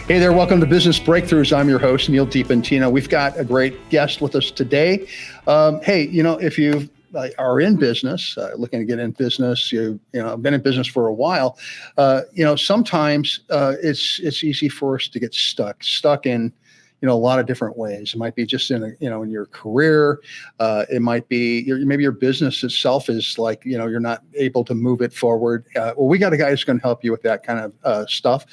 Hey there, welcome to Business Breakthroughs. I'm your host, Neal Dipentino. We've got a great guest with us today. If you are in business, looking to get in business, been in business for a while, sometimes it's easy for us to get stuck in, a lot of different ways. It might be just in your career. It might be maybe your business itself is like, you're not able to move it forward. We got a guy who's going to help you with that kind of stuff.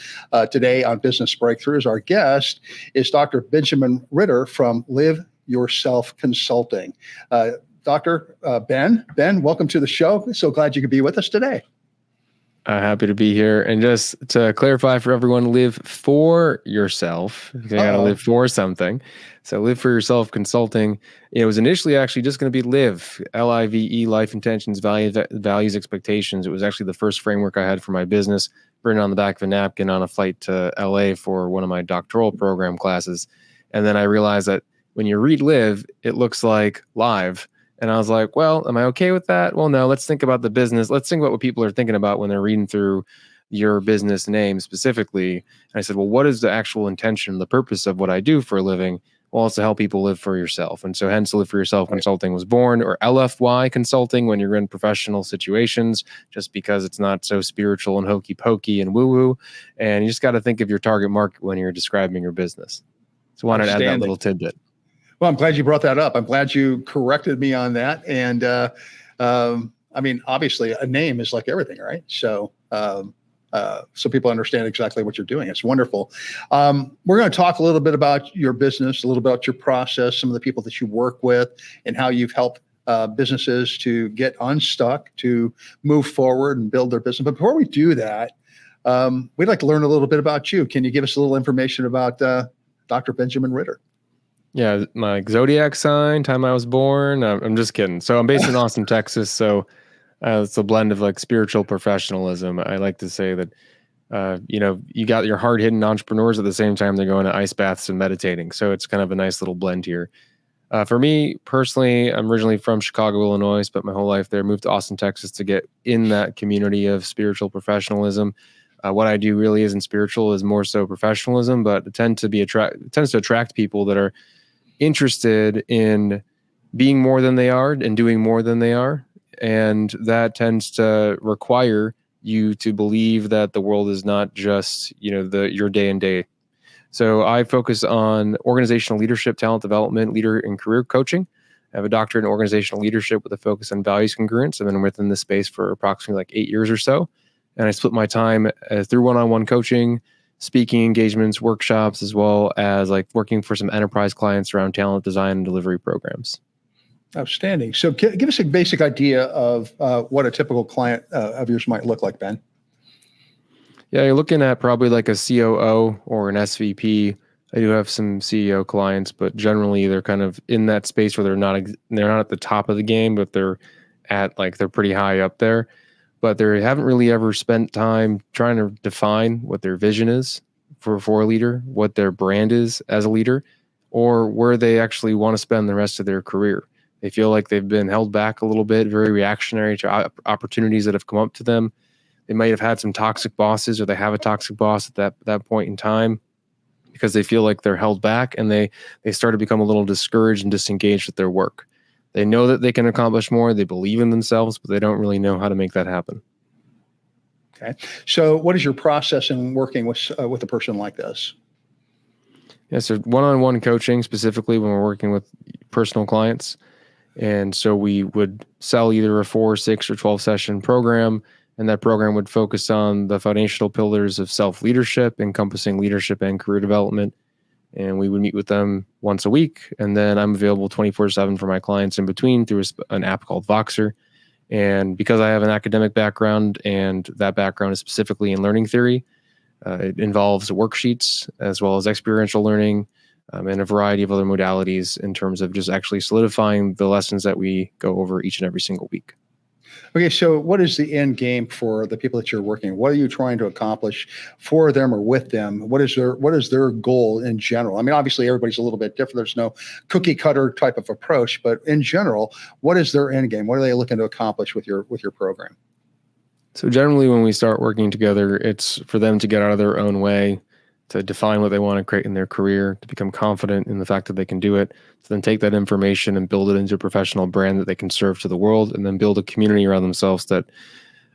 Today on Business Breakthroughs, our guest is Dr. Benjamin Ritter from Live Yourself Consulting. Dr. Ben, welcome to the show. So glad you could be with us today. Happy to be here. And just to clarify for everyone, live for yourself. You got to live for something. So Live for Yourself Consulting, it was initially actually just going to be LIVE, L-I-V-E, life intentions, values, expectations. It was actually the first framework I had for my business, written on the back of a napkin on a flight to LA for one of my doctoral program classes. And then I realized that when you read LIVE, it looks like live. And I was like, well, am I okay with that? Well, no, let's think about the business. Let's think about what people are thinking about when they're reading through your business name specifically. And I said, well, what is the actual intention, the purpose of what I do for a living? Well, it's to help people live for yourself. And so hence Live for Yourself Consulting was born, or LFY Consulting when you're in professional situations, just because it's not so spiritual and hokey pokey and woo-woo. And you just got to think of your target market when you're describing your business. So I wanted to add that little tidbit. Well, I'm glad you brought that up. I'm glad you corrected me on that. And obviously a name is like everything, right? So people understand exactly what you're doing. It's wonderful. We're going to talk a little bit about your business, a little bit about your process, some of the people that you work with, and how you've helped businesses to get unstuck, to move forward and build their business. But before we do that, we'd like to learn a little bit about you. Can you give us a little information about Dr. Benjamin Ritter? Yeah, my zodiac sign, time I was born. I'm just kidding. So I'm based in Austin, Texas. So it's a blend of like spiritual professionalism. I like to say that, you got your hard-hitting entrepreneurs at the same time they're going to ice baths and meditating. So it's kind of a nice little blend here. For me personally, I'm originally from Chicago, Illinois, spent my whole life there, moved to Austin, Texas to get in that community of spiritual professionalism. What I do really isn't spiritual, is more so professionalism, but it tends to attract people that are interested in being more than they are and doing more than they are. And that tends to require you to believe that the world is not just, your day and day. So I focus on organizational leadership, talent development, leader and career coaching. I have a doctorate in organizational leadership with a focus on values congruence. I've been within this space for approximately like 8 years or so. And I split my time through one-on-one coaching, speaking engagements, workshops, as well as like working for some enterprise clients around talent design and delivery programs. Outstanding. So give us a basic idea of what a typical client of yours might look like, Ben. Yeah, you're looking at probably like a COO or an SVP. I do have some CEO clients, but generally they're kind of in that space where they're not at the top of the game, but they're pretty high up there. But they haven't really ever spent time trying to define what their vision is for a leader, what their brand is as a leader, or where they actually want to spend the rest of their career. They feel like they've been held back a little bit, very reactionary to opportunities that have come up to them. They might have had some toxic bosses, or they have a toxic boss at that point in time, because they feel like they're held back, and they start to become a little discouraged and disengaged with their work. They know that they can accomplish more. They believe in themselves, but they don't really know how to make that happen. Okay. So what is your process in working with a person like this? Yeah, so one-on-one coaching, specifically when we're working with personal clients. And so we would sell either a 4, 6, or 12 session program. And that program would focus on the foundational pillars of self-leadership, encompassing leadership and career development. And we would meet with them once a week. And then I'm available 24/7 for my clients in between through an app called Voxer. And because I have an academic background, and that background is specifically in learning theory, it involves worksheets as well as experiential learning, and a variety of other modalities in terms of just actually solidifying the lessons that we go over each and every single week. Okay, so what is the end game for the people that you're working with? What are you trying to accomplish for them or with them? What is their goal in general? I mean, obviously everybody's a little bit different. There's no cookie cutter type of approach, but in general, what is their end game? What are they looking to accomplish with your program? So generally when we start working together, it's for them to get out of their own way, to define what they want to create in their career, to become confident in the fact that they can do it, to then take that information and build it into a professional brand that they can serve to the world, and then build a community around themselves that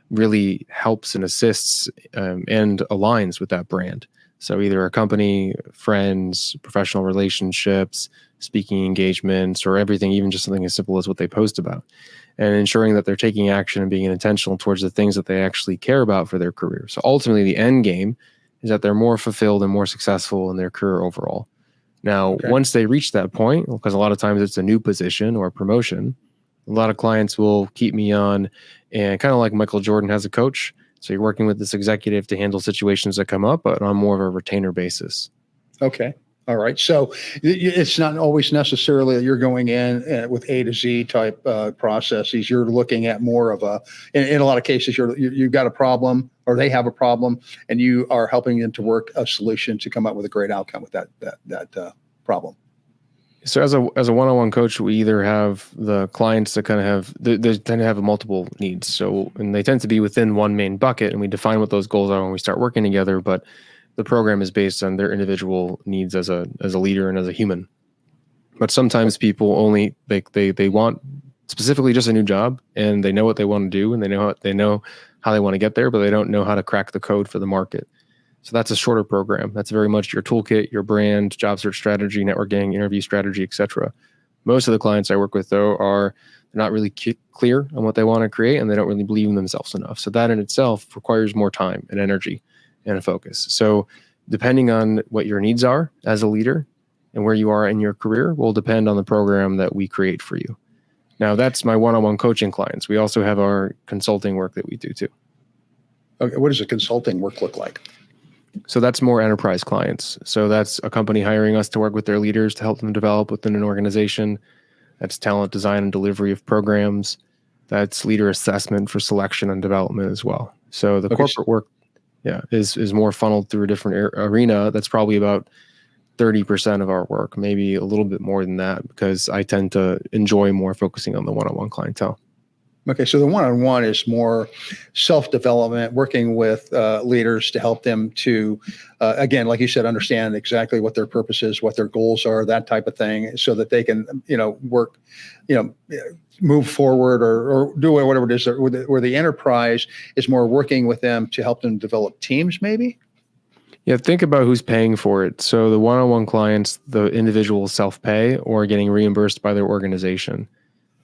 really helps and assists and aligns with that brand. So either a company, friends, professional relationships, speaking engagements, or everything, even just something as simple as what they post about, and ensuring that they're taking action and being intentional towards the things that they actually care about for their career. So ultimately, the end game is that they're more fulfilled and more successful in their career overall. Now, once they reach that point, because a lot of times it's a new position or promotion, a lot of clients will keep me on, and kind of like Michael Jordan has a coach. So you're working with this executive to handle situations that come up, but on more of a retainer basis. Okay. All right. So it's not always necessarily that you're going in with A to Z type processes. You're looking at more of in a lot of cases, you've got a problem, or they have a problem, and you are helping them to work a solution to come up with a great outcome with that problem. So as a one-on-one coach, we either have the clients that kind of have, they tend to have multiple needs. So, and they tend to be within one main bucket, and we define what those goals are when we start working together. But the program is based on their individual needs as a leader and as a human. But sometimes people only they want specifically just a new job, and they know what they want to do, and they know how they want to get there, but they don't know how to crack the code for the market. So that's a shorter program. That's very much your toolkit, your brand, job search strategy, networking, interview strategy, etc. Most of the clients I work with, though, they're not really clear on what they want to create, and they don't really believe in themselves enough. So that in itself requires more time and energy and a focus. So depending on what your needs are as a leader and where you are in your career will depend on the program that we create for you. Now, that's my one-on-one coaching clients. We also have our consulting work that we do too. Okay, what does the consulting work look like? So that's more enterprise clients. So that's a company hiring us to work with their leaders to help them develop within an organization. That's talent design and delivery of programs. That's leader assessment for selection and development as well. So the corporate work, is more funneled through a different arena. That's probably about 30% of our work, maybe a little bit more than that, because I tend to enjoy more focusing on the one-on-one clientele. Okay, so the one-on-one is more self-development, working with leaders to help them to, again, like you said, understand exactly what their purpose is, what their goals are, that type of thing, so that they can, work, move forward or do whatever it is. Where the enterprise is more working with them to help them develop teams, maybe? Yeah, think about who's paying for it. So the one-on-one clients, the individual self-pay or getting reimbursed by their organization.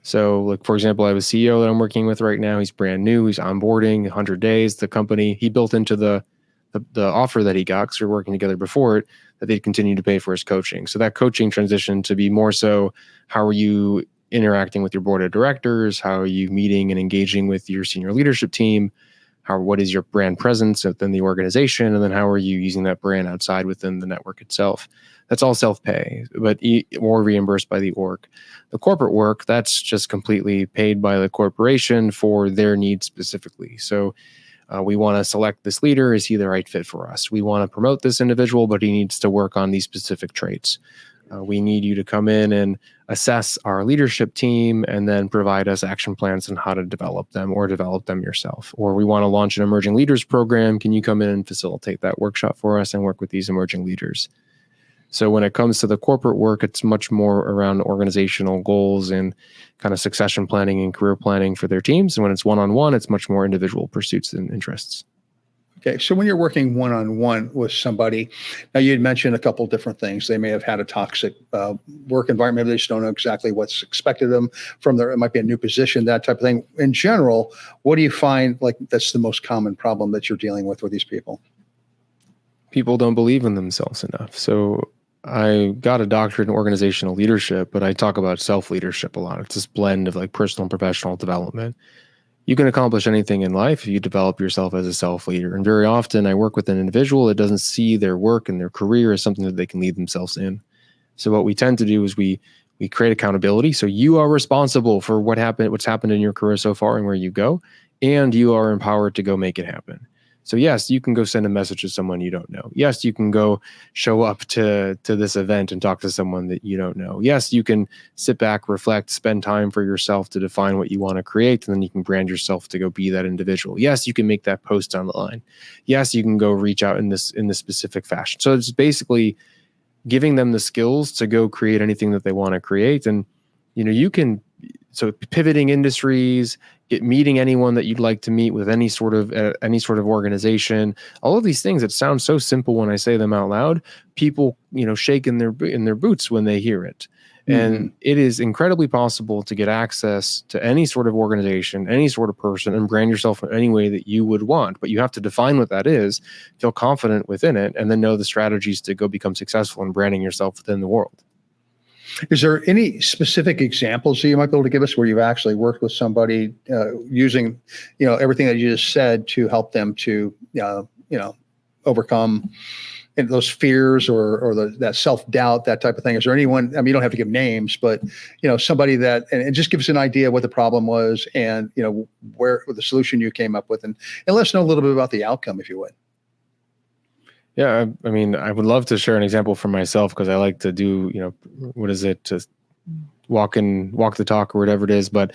So, like, for example, I have a CEO that I'm working with right now. He's brand new. He's onboarding 100 days. The company, he built into the offer that he got, because we were working together before it, that they'd continue to pay for his coaching. So that coaching transition to be more so, how are you interacting with your board of directors? How are you meeting and engaging with your senior leadership team? What is your brand presence within the organization? And then how are you using that brand outside within the network itself? That's all self-pay, but or reimbursed by the org. The corporate work, that's just completely paid by the corporation for their needs specifically. So we want to select this leader. Is he the right fit for us? We want to promote this individual, but he needs to work on these specific traits. We need you to come in and assess our leadership team and then provide us action plans on how to develop them or develop them yourself. Or we want to launch an emerging leaders program. Can you come in and facilitate that workshop for us and work with these emerging leaders? So when it comes to the corporate work, it's much more around organizational goals and kind of succession planning and career planning for their teams. And when it's one-on-one, it's much more individual pursuits and interests. Okay, so when you're working one-on-one with somebody, now you had mentioned a couple of different things. They may have had a toxic work environment. Maybe they just don't know exactly what's expected of them from it might be a new position, that type of thing. In general, what do you find like that's the most common problem that you're dealing with these people? People don't believe in themselves enough. So I got a doctorate in organizational leadership, but I talk about self-leadership a lot. It's this blend of like personal and professional development. You can accomplish anything in life if you develop yourself as a self-leader. And very often I work with an individual that doesn't see their work and their career as something that they can lead themselves in. So what we tend to do is we create accountability. So you are responsible for what's happened in your career so far and where you go, and you are empowered to go make it happen. So yes, you can go send a message to someone you don't know. Yes, you can go show up to this event and talk to someone that you don't know. Yes, you can sit back, reflect, spend time for yourself to define what you want to create, and then you can brand yourself to go be that individual. Yes, you can make that post on the line. Yes, you can go reach out in this specific fashion. So it's basically giving them the skills to go create anything that they want to create. And you can, so pivoting industries, meeting anyone that you'd like to meet with any sort of organization, all of these things that sound so simple when I say them out loud, people shake in their boots when they hear it. And it is incredibly possible to get access to any sort of organization, any sort of person, and brand yourself in any way that you would want. But you have to define what that is, feel confident within it, and then know the strategies to go become successful in branding yourself within the world. Is there any specific examples that you might be able to give us where you've actually worked with somebody using, everything that you just said to help them to, overcome those fears or that self-doubt, that type of thing? Is there anyone, you don't have to give names, but, somebody that, and just give us an idea of what the problem was and, where the solution you came up with, and let us know a little bit about the outcome, if you would. Yeah, I would love to share an example from myself, because I like to do, what is it, to walk the talk or whatever it is. But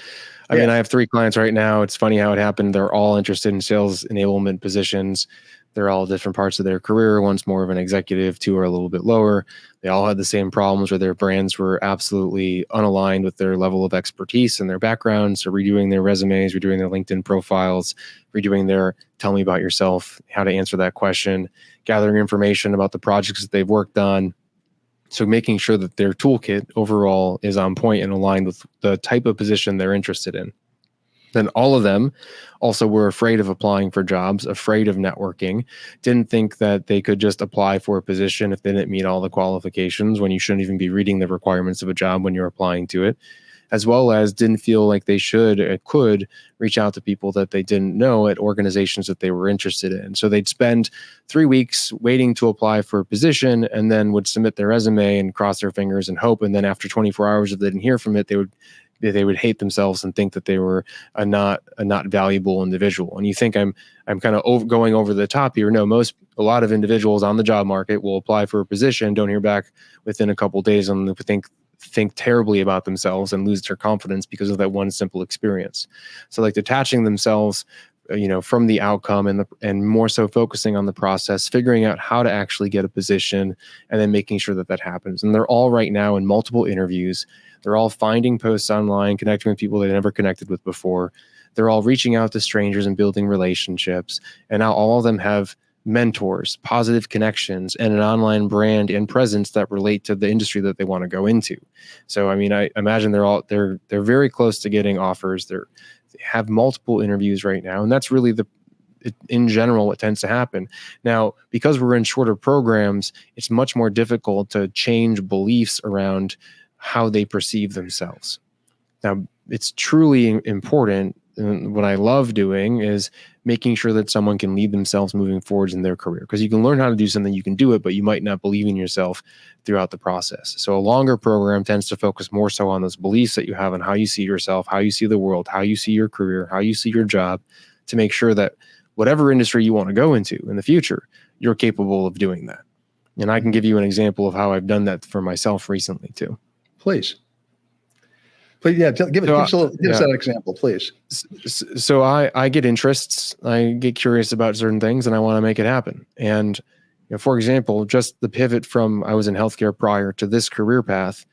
I have 3 clients right now. It's funny how it happened. They're all interested in sales enablement positions. They're all different parts of their career. One's more of an executive, 2 are a little bit lower. They all had the same problems where their brands were absolutely unaligned with their level of expertise and their backgrounds. So redoing their resumes, redoing their LinkedIn profiles, redoing their tell me about yourself, how to answer that question, gathering information about the projects that they've worked on. So making sure that their toolkit overall is on point and aligned with the type of position they're interested in. Then all of them also were afraid of applying for jobs, afraid of networking, didn't think that they could just apply for a position if they didn't meet all the qualifications, when you shouldn't even be reading the requirements of a job when you're applying to it, as well as didn't feel like they should or could reach out to people that they didn't know at organizations that they were interested in. So they'd spend 3 weeks waiting to apply for a position, and then would submit their resume and cross their fingers and hope. And then after 24 hours, if they didn't hear from it, they would hate themselves and think that they were a not valuable individual. And you think I'm kind of going over the top here. No, a lot of individuals on the job market will apply for a position, don't hear back within a couple of days, and think terribly about themselves and lose their confidence because of that one simple experience. So like detaching themselves, from the outcome and more so focusing on the process, figuring out how to actually get a position, and then making sure that happens. And they're all right now in multiple interviews. They're all finding posts online, connecting with people they never connected with before. They're all reaching out to strangers and building relationships. And now all of them have mentors, positive connections, and an online brand and presence that relate to the industry that they want to go into. So, I imagine they're very close to getting offers. They have multiple interviews right now. And that's really in general, what tends to happen. Now, because we're in shorter programs, it's much more difficult to change beliefs around how they perceive themselves. Now, it's truly important. And what I love doing is making sure that someone can lead themselves moving forwards in their career, because you can learn how to do something, you can do it, but you might not believe in yourself throughout the process. So a longer program tends to focus more so on those beliefs that you have and how you see yourself, how you see the world, how you see your career, how you see your job, to make sure that whatever industry you want to go into in the future, you're capable of doing that. And I can give you an example of how I've done that for myself recently too. Please, yeah, give us that example, please. So I get interests, I get curious about certain things, and I want to make it happen. And for example, just the pivot from I was in healthcare prior to this career path,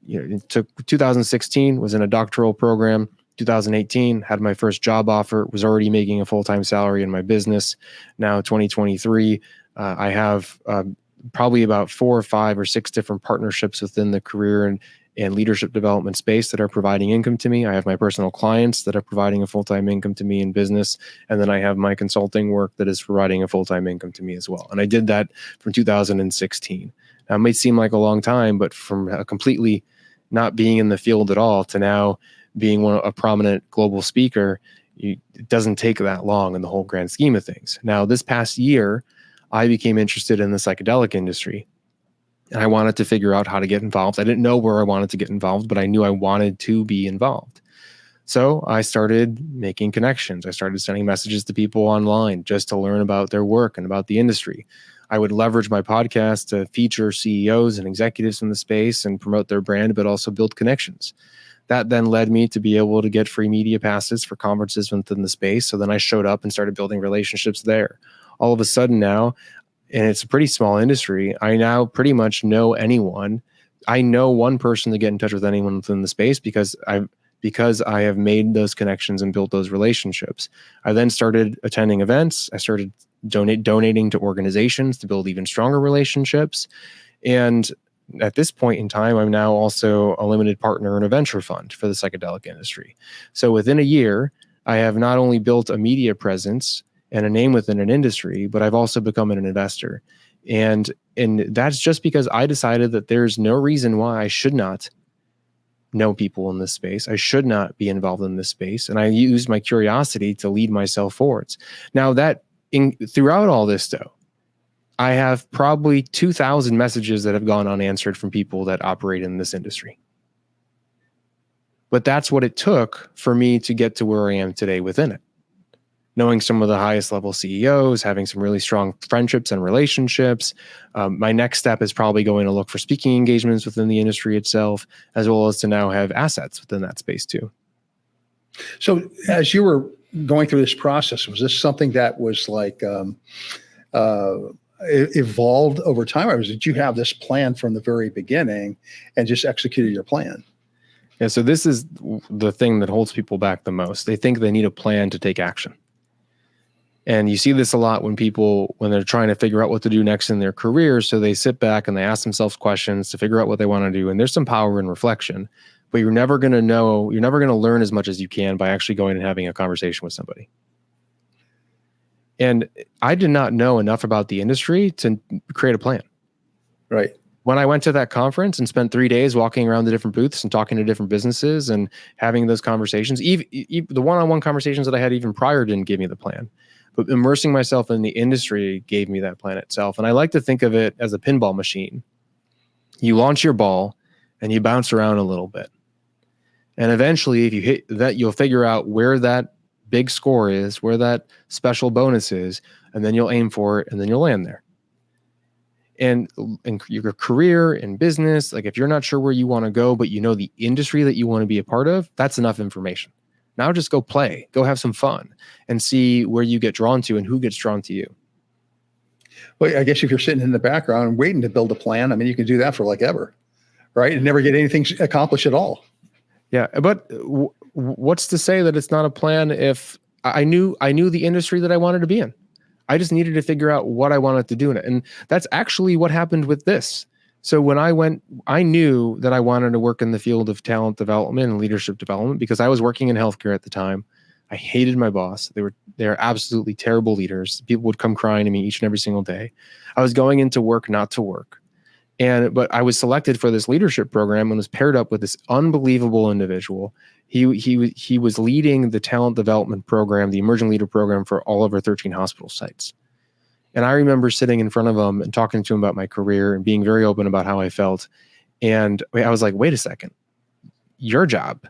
it took 2016, was in a doctoral program. 2018, had my first job offer, was already making a full-time salary in my business. Now 2023, I have probably about 4 or 5 or 6 different partnerships within the career and leadership development space that are providing income to me. I have my personal clients that are providing a full-time income to me in business. And then I have my consulting work that is providing a full-time income to me as well. And I did that from 2016. Now, it might seem like a long time, but from a completely not being in the field at all to now being a prominent global speaker, it doesn't take that long in the whole grand scheme of things. Now, this past year, I became interested in the psychedelic industry. And I wanted to figure out how to get involved. I didn't know where I wanted to get involved, but I knew I wanted to be involved. So I started making connections. I started sending messages to people online just to learn about their work and about the industry. I would leverage my podcast to feature CEOs and executives in the space and promote their brand, but also build connections. That then led me to be able to get free media passes for conferences within the space. So then I showed up and started building relationships there. All of a sudden now, and it's a pretty small industry, I now pretty much know anyone. I know one person to get in touch with anyone within the space because I have made those connections and built those relationships. I then started attending events. I started donating to organizations to build even stronger relationships. And at this point in time, I'm now also a limited partner in a venture fund for the psychedelic industry. So within a year, I have not only built a media presence and a name within an industry, but I've also become an investor. And that's just because I decided that there's no reason why I should not know people in this space. I should not be involved in this space. And I use my curiosity to lead myself forwards. Now throughout all this though, I have probably 2,000 messages that have gone unanswered from people that operate in this industry. But that's what it took for me to get to where I am today within it. Knowing some of the highest level CEOs, having some really strong friendships and relationships. My next step is probably going to look for speaking engagements within the industry itself, as well as to now have assets within that space too. So as you were going through this process, was this something that was like evolved over time, or did you have this plan from the very beginning and just executed your plan? Yeah, so this is the thing that holds people back the most. They think they need a plan to take action. And you see this a lot when they're trying to figure out what to do next in their career. So they sit back and they ask themselves questions to figure out what they want to do. And there's some power in reflection, but you're never going to learn as much as you can by actually going and having a conversation with somebody. And I did not know enough about the industry to create a plan. Right. When I went to that conference and spent 3 days walking around the different booths and talking to different businesses and having those conversations, even the one-on-one conversations that I had even prior didn't give me the plan. But immersing myself in the industry gave me that plan itself. And I like to think of it as a pinball machine. You launch your ball and you bounce around a little bit. And eventually, if you hit that, you'll figure out where that big score is, where that special bonus is, and then you'll aim for it and then you'll land there. And in your career, in business, like if you're not sure where you want to go, but you know the industry that you want to be a part of, that's enough information. Now just go play, go have some fun, and see where you get drawn to and who gets drawn to you. Well, I guess if you're sitting in the background waiting to build a plan, I mean, you can do that for like ever, right? And never get anything accomplished at all. Yeah, but what's to say that it's not a plan if I knew the industry that I wanted to be in? I just needed to figure out what I wanted to do in it. And that's actually what happened with this. So when I knew that I wanted to work in the field of talent development and leadership development because I was working in healthcare at the time. I hated my boss. They're absolutely terrible leaders. People would come crying to me each and every single day. I was going into work not to work. But I was selected for this leadership program and was paired up with this unbelievable individual. He was leading the talent development program, the emerging leader program for all of our 13 hospital sites. And I remember sitting in front of him and talking to him about my career and being very open about how I felt. And I was like, wait a second, your job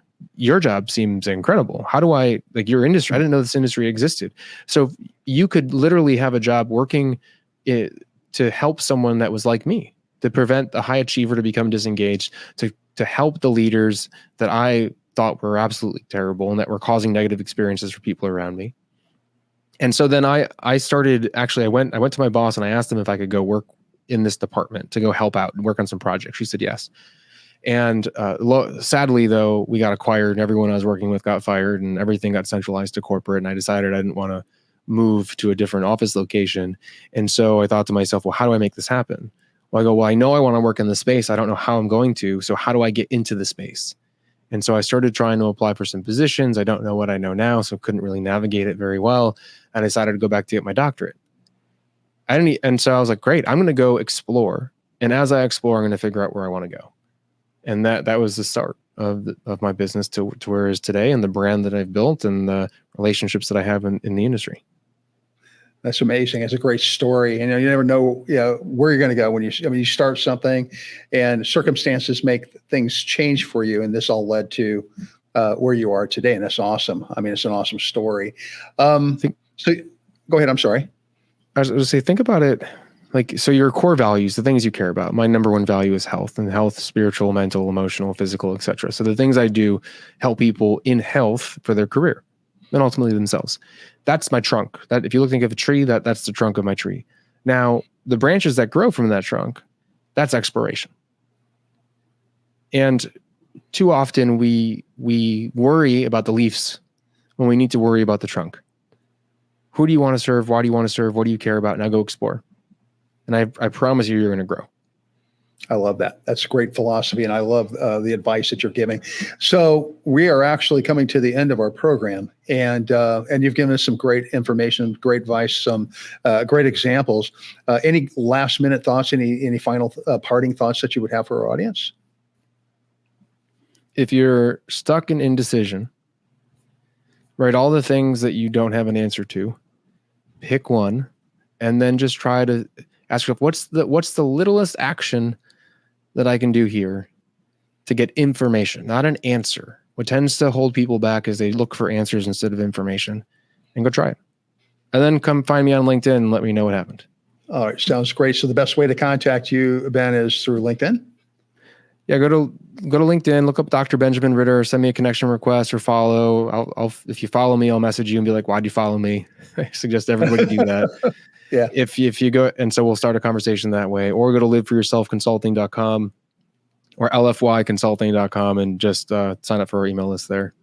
seems incredible. How do I, like your industry? I didn't know this industry existed. So you could literally have a job working to help someone that was like me, to prevent the high achiever to become disengaged, to help the leaders that I thought were absolutely terrible and that were causing negative experiences for people around me. And so then I started, actually, I went to my boss and I asked him if I could go work in this department to go help out and work on some projects. She said yes. And sadly, though, we got acquired and everyone I was working with got fired and everything got centralized to corporate. And I decided I didn't want to move to a different office location. And so I thought to myself, well, how do I make this happen? Well, I go, well, I know I want to work in the space. I don't know how I'm going to. So how do I get into the space? And so I started trying to apply for some positions. I don't know what I know now, so couldn't really navigate it very well. And I decided to go back to get my doctorate. And so I was like, great, I'm going to go explore. And as I explore, I'm going to figure out where I want to go. And that was the start of my business to where it is today, and the brand that I've built and the relationships that I have in the industry. That's amazing. It's a great story. And you never know, where you're going to go when you start something and circumstances make things change for you. And this all led to where you are today. And that's awesome. I mean, it's an awesome story. Think, So go ahead. I'm sorry. I was going to say, think about it. Like, so your core values, the things you care about. My number one value is health, and health, spiritual, mental, emotional, physical, etc. So the things I do help people in health for their career and ultimately themselves. That's my trunk. That if you think of a tree, that's the trunk of my tree. Now, the branches that grow from that trunk, that's exploration. And too often we worry about the leaves when we need to worry about the trunk. Who do you want to serve? Why do you want to serve? What do you care about? Now go explore. And I promise you're going to grow. I love that. That's great philosophy. And I love the advice that you're giving. So we are actually coming to the end of our program, and you've given us some great information, great advice, some great examples. Any last minute thoughts, any final parting thoughts that you would have for our audience? If you're stuck in indecision, write all the things that you don't have an answer to, pick one, and then just try to ask yourself, what's the littlest action that I can do here to get information, not an answer. What tends to hold people back is they look for answers instead of information, and go try it. And then come find me on LinkedIn and let me know what happened. All right. Sounds great. So the best way to contact you, Ben, is through LinkedIn? Yeah, go to LinkedIn, look up Dr. Benjamin Ritter, send me a connection request or follow. I'll if you follow me, I'll message you and be like, why'd you follow me? I suggest everybody do that. Yeah. If you go, and so we'll start a conversation that way, or go to liveforyourselfconsulting.com or lfyconsulting.com and just sign up for our email list there.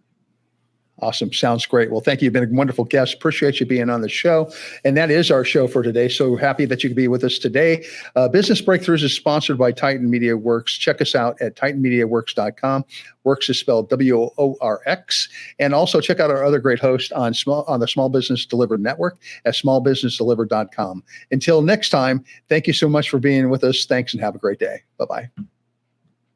Awesome. Sounds great. Well, thank you. You've been a wonderful guest. Appreciate you being on the show. And that is our show for today. So happy that you could be with us today. Business Breakthroughs is sponsored by Titan Media Works. Check us out at titanmediaworks.com. Works is spelled WORX. And also check out our other great hosts on the Small Business Delivered Network at smallbusinessdelivered.com. Until next time, thank you so much for being with us. Thanks and have a great day. Bye-bye.